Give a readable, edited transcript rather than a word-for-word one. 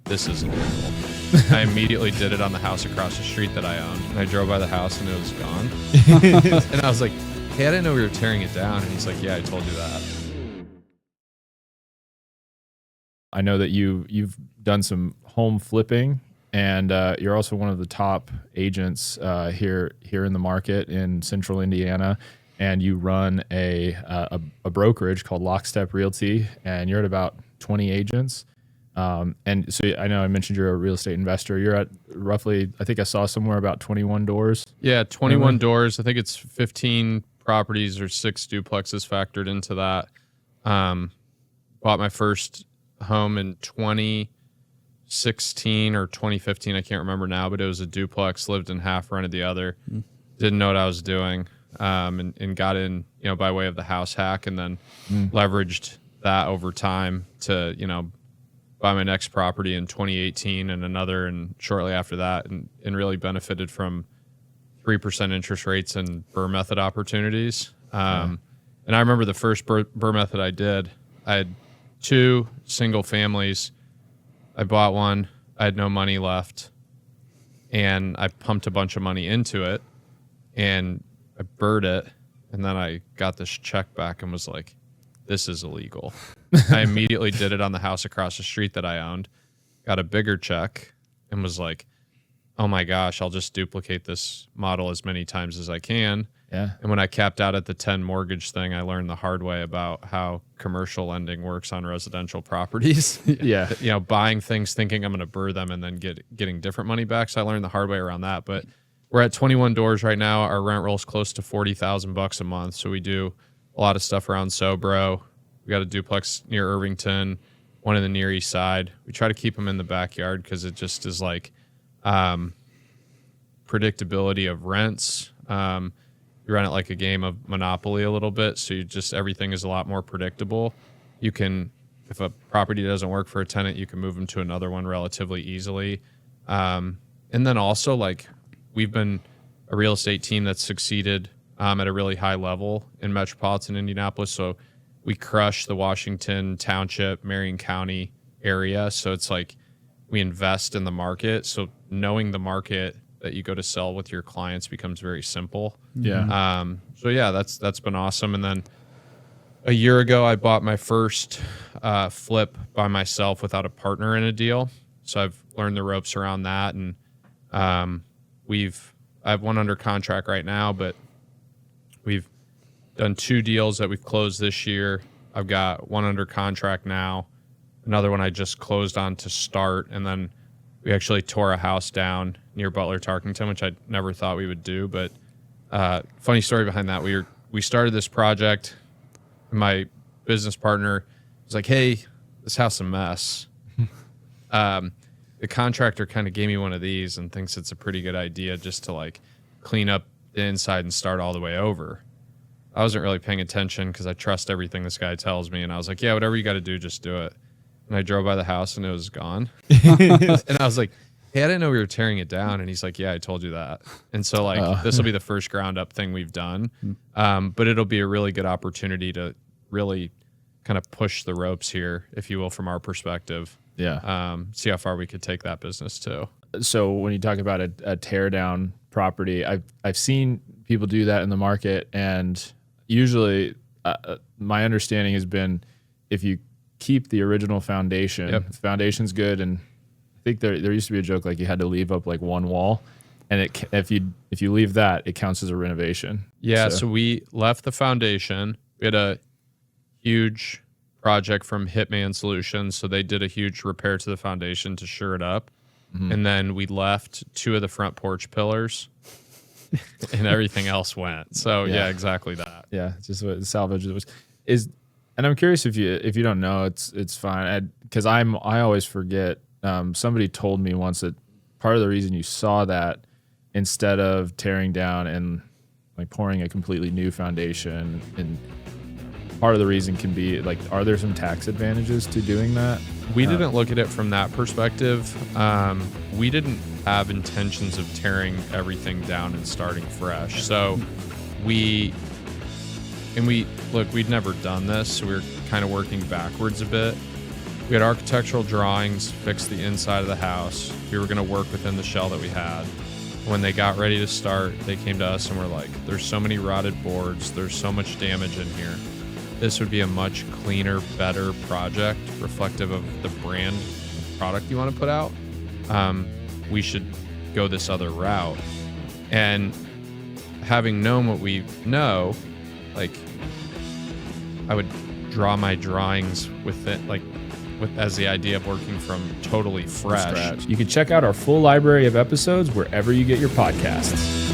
this is illegal. I immediately did it on the house across the street that I owned. And I drove by the house and it was gone. And I was like, hey, I didn't know we were tearing it down. And he's like, yeah, I told you that. I know that you've done some home flipping, and you're also one of the top agents here in the market in Central Indiana. And you run a brokerage called Lockstep Realty, and you're at about 20 agents. And so I know I mentioned you're a real estate investor. You're at roughly, I think I saw somewhere about 21 doors. Yeah, 21 doors. I think it's 15 properties or 6 duplexes factored into that. Bought my first home in 2016 or 2015. I can't remember now, but it was a duplex, lived in half, rented the other. Didn't know what I was doing. And got in, by way of the house hack, and then leveraged that over time to, buy my next property in 2018 and another, and shortly after that, and really benefited from 3% interest rates and BRRRR method opportunities. And I remember the first BRRRR method I did, I had 2 single families. I bought one, I had no money left, and I pumped a bunch of money into it, and I BRRRR'd it, and then I got this check back and was like, this is illegal. I immediately did it on the house across the street that I owned, got a bigger check, and was like, oh my gosh, I'll just duplicate this model as many times as I can. Yeah. And when I capped out at the 10 mortgage thing, I learned the hard way about how commercial lending works on residential properties. Yeah. Buying things thinking I'm going to BRRRR them and then getting different money back. So I learned the hard way around that. But we're at 21 doors right now. Our rent roll is close to $40,000 a month. So we do a lot of stuff around Sobro. We got a duplex near Irvington, one in the Near East Side. We try to keep them in the backyard because it just is like predictability of rents. You run it like a game of Monopoly a little bit. So everything is a lot more predictable. You can, if a property doesn't work for a tenant, you can move them to another one relatively easily. And then also, we've been a real estate team that's succeeded at a really high level in metropolitan Indianapolis. So we crush the Washington Township, Marion County area. So it's like we invest in the market. So knowing the market that you go to sell with your clients becomes very simple. Yeah. So yeah, that's been awesome. And then a year ago, I bought my first flip by myself without a partner in a deal. So I've learned the ropes around that, and I have one under contract right now, but we've done 2 deals that we've closed this year. I've got one under contract now, another one I just closed on to start, and then we actually tore a house down near Butler Tarkington, which I never thought we would do. But funny story behind that: we started this project, and my business partner was like, "Hey, this house is a mess." The contractor kind of gave me one of these and thinks it's a pretty good idea just to clean up the inside and start all the way over. I wasn't really paying attention because I trust everything this guy tells me. And I was like, yeah, whatever you got to do, just do it. And I drove by the house and it was gone. And I was like, hey, I didn't know we were tearing it down. And he's like, yeah, I told you that. And so this will be the first ground up thing we've done. But it'll be a really good opportunity to really kind of push the ropes here, if you will, from our perspective. Yeah. See how far we could take that business too. So when you talk about a tear down property, I've seen people do that in the market, and usually my understanding has been if you keep the original foundation, the foundation's good, and I think there used to be a joke you had to leave up one wall, and if you leave that, it counts as a renovation. Yeah, so we left the foundation. We had a huge project from Hitman Solutions, so they did a huge repair to the foundation to shore it up. And then we left 2 of the front porch pillars and everything else went. So yeah, exactly that. Yeah, just what salvage is. And I'm curious if you don't know, it's fine. Because I always forget. Somebody told me once that part of the reason you saw that, instead of tearing down and pouring a completely new foundation, and part of the reason can be are there some tax advantages to doing that? We didn't look at it from that perspective. We didn't have intentions of tearing everything down and starting fresh. So we'd never done this, so we were kind of working backwards a bit. We had architectural drawings, fixed the inside of the house. We were going to work within the shell that we had. When they got ready to start, they came to us and were like, there's so many rotted boards. There's so much damage in here. This would be a much cleaner, better project reflective of the brand product you want to put out. We should go this other route. And having known what we know, like, I would draw my drawings with it, like, as the idea of working from totally fresh. You can check out our full library of episodes wherever you get your podcasts.